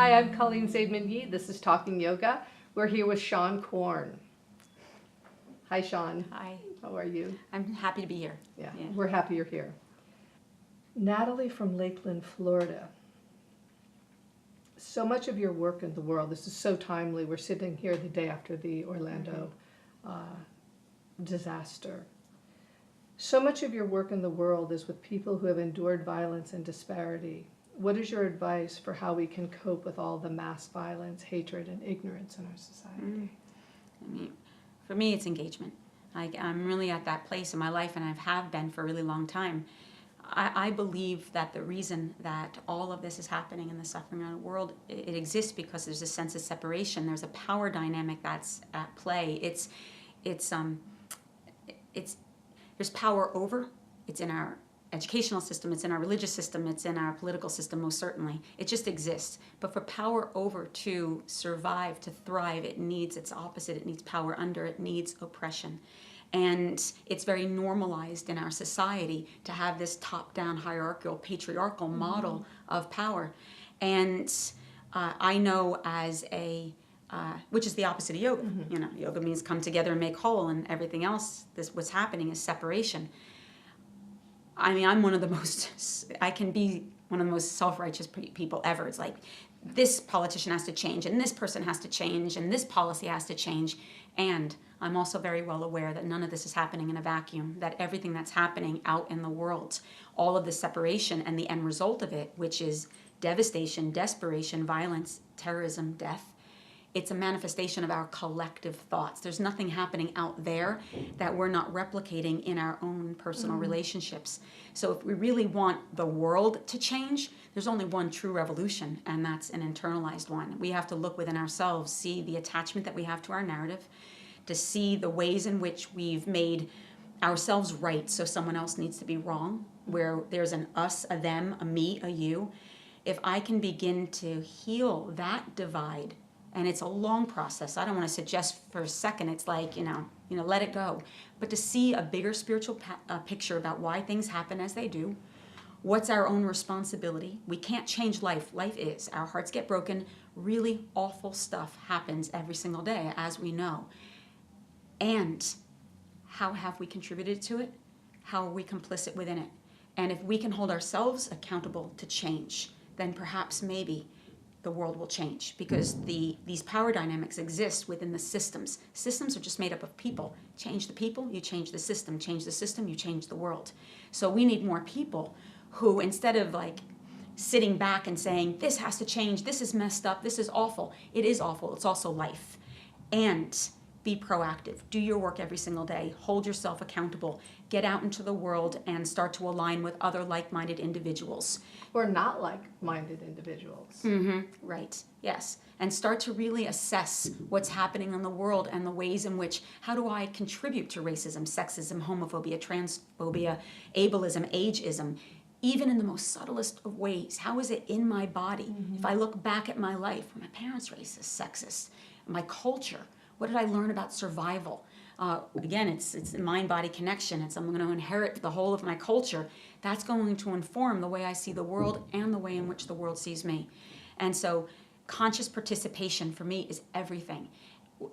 Hi, I'm Colleen Saidman Yee. This is Talking Yoga. We're here with Seane Corn. Hi, Sean. Hi. How are you? I'm happy to be here. Yeah, we're happy you're here. Natalie from Lakeland, Florida. So much of your work in the world, this is so timely. We're sitting here the day after the Orlando disaster. So much of your work in the world is with people who have endured violence and disparity. What is your advice for how we can cope with all the mass violence, hatred, and ignorance in our society? For me, it's engagement. I'm really at that place in my life, and I have been for a really long time. I believe that the reason that all of this is happening and the suffering around the world, it exists because there's a sense of separation. There's a power dynamic that's at play. There's power over. It's in our educational system, it's in our religious system, it's in our political system, most certainly. It just exists. But for power over to survive, to thrive, it needs its opposite. It needs power under. It needs oppression. And it's very normalized in our society to have this top-down hierarchical, patriarchal model of power. And I know as which is the opposite of yoga. You know, yoga means come together and make whole, and everything else, what's happening is separation. I mean, I can be one of the most self-righteous people ever. It's like, this politician has to change, and this person has to change, and this policy has to change. And I'm also very well aware that none of this is happening in a vacuum, that everything that's happening out in the world, all of the separation and the end result of it, which is devastation, desperation, violence, terrorism, death, it's a manifestation of our collective thoughts. There's nothing happening out there that we're not replicating in our own personal relationships. So if we really want the world to change, there's only one true revolution, and that's an internalized one. We have to look within ourselves, see the attachment that we have to our narrative, to see the ways in which we've made ourselves right so someone else needs to be wrong, where there's an us, a them, a me, a you. If I can begin to heal that divide, and it's a long process. I don't want to suggest for a second it's like, let it go. But to see a bigger spiritual picture about why things happen as they do, what's our own responsibility. We can't change life. Life is. Our hearts get broken. Really awful stuff happens every single day, as we know. And how have we contributed to it? How are we complicit within it? And if we can hold ourselves accountable to change, then perhaps maybe the world will change, because these power dynamics exist within the systems. Systems are just made up of people. Change the people, you change the system. Change the system, you change the world. So we need more people who, instead of like sitting back and saying, this has to change, this is messed up, this is awful. It is awful, it's also life. And be proactive. Do your work every single day. Hold yourself accountable. Get out into the world and start to align with other like-minded individuals. Or not like-minded individuals. Right, yes. And start to really assess what's happening in the world and the ways in which, how do I contribute to racism, sexism, homophobia, transphobia, ableism, ageism, even in the most subtlest of ways. How is it in my body? If I look back at my life, were my parents racist, sexist, my culture, what did I learn about survival? Again, it's a mind-body connection. I'm going to inherit the whole of my culture. That's going to inform the way I see the world and the way in which the world sees me. And so conscious participation for me is everything.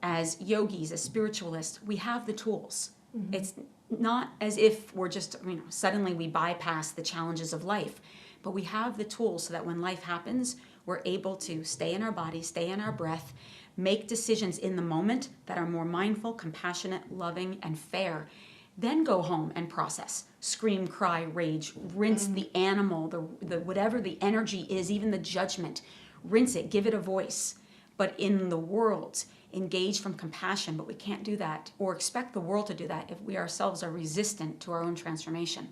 As yogis, as spiritualists, we have the tools. It's not as if we're just, suddenly we bypass the challenges of life, but we have the tools so that when life happens, we're able to stay in our body, stay in our breath, make decisions in the moment that are more mindful, compassionate, loving, and fair. Then go home and process. Scream, cry, rage, rinse the animal, the whatever the energy is, even the judgment. Rinse it, give it a voice. But in the world, engage from compassion, but we can't do that or expect the world to do that if we ourselves are resistant to our own transformation.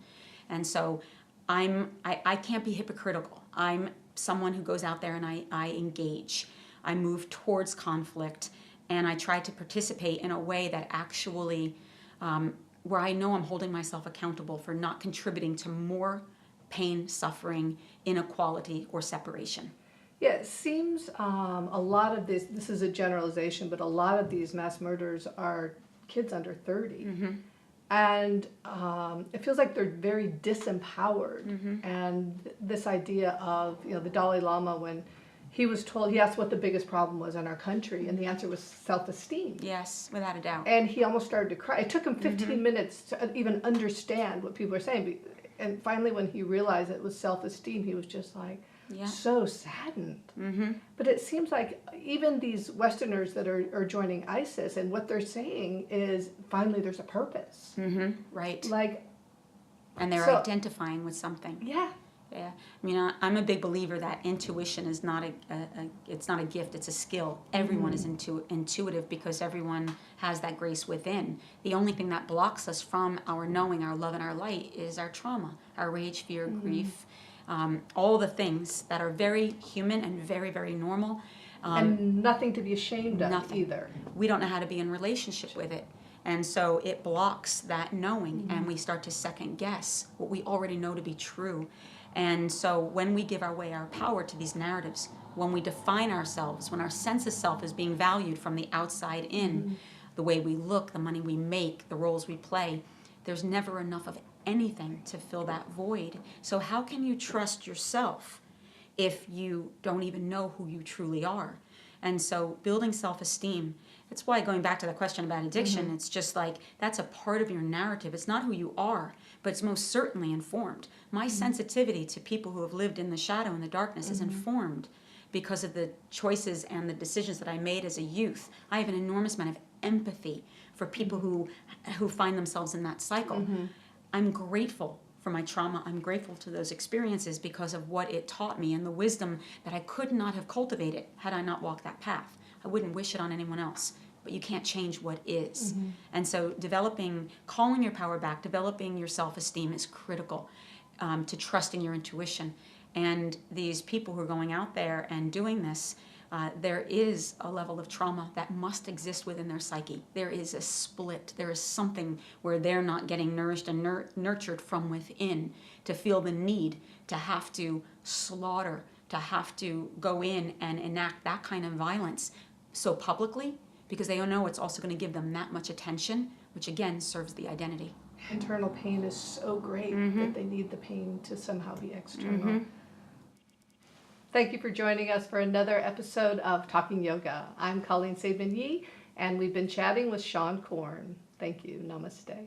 And so I can't be hypocritical. I'm someone who goes out there and I engage. I move towards conflict, and I try to participate in a way that actually, where I know I'm holding myself accountable for not contributing to more pain, suffering, inequality, or separation. Yeah, it seems a lot of this is a generalization, but a lot of these mass murders are kids under 30. And it feels like they're very disempowered. And this idea of, the Dalai Lama, when he asked what the biggest problem was in our country, and the answer was self-esteem. Yes, without a doubt. And he almost started to cry. It took him 15 minutes to even understand what people were saying. And finally, when he realized it was self-esteem, he was just like, so saddened. But it seems like even these Westerners that are joining ISIS, and what they're saying is finally there's a purpose. Right. Like, and they're identifying with something. Yeah. Yeah, I mean, I'm a big believer that intuition is not it's not a gift, it's a skill. Everyone is intuitive because everyone has that grace within. The only thing that blocks us from our knowing, our love, and our light is our trauma, our rage, fear, grief, all the things that are very human and very, very normal. And nothing to be ashamed of either. We don't know how to be in relationship with it. And so it blocks that knowing, and we start to second guess what we already know to be true. And so when we give our power to these narratives, when we define ourselves, when our sense of self is being valued from the outside in, the way we look, the money we make, the roles we play, there's never enough of anything to fill that void. So how can you trust yourself if you don't even know who you truly are? And so building self-esteem, that's why, going back to the question about addiction, it's just like that's a part of your narrative. It's not who you are, but it's most certainly informed. My sensitivity to people who have lived in the shadow and the darkness is informed because of the choices and the decisions that I made as a youth. I have an enormous amount of empathy for people who find themselves in that cycle. I'm grateful for my trauma. I'm grateful to those experiences because of what it taught me and the wisdom that I could not have cultivated had I not walked that path. I wouldn't wish it on anyone else, but you can't change what is. And so calling your power back, developing your self-esteem is critical to trusting your intuition. And these people who are going out there and doing this, there is a level of trauma that must exist within their psyche. There is a split. There is something where they're not getting nourished and nurtured from within to feel the need to have to slaughter, to have to go in and enact that kind of violence so publicly, because they don't know it's also going to give them that much attention, which again serves the identity. Internal pain is so great that they need the pain to somehow be external. Thank you for joining us for another episode of Talking Yoga. I'm Colleen Saidman Yee, and we've been chatting with Seane Corn. Thank you. Namaste.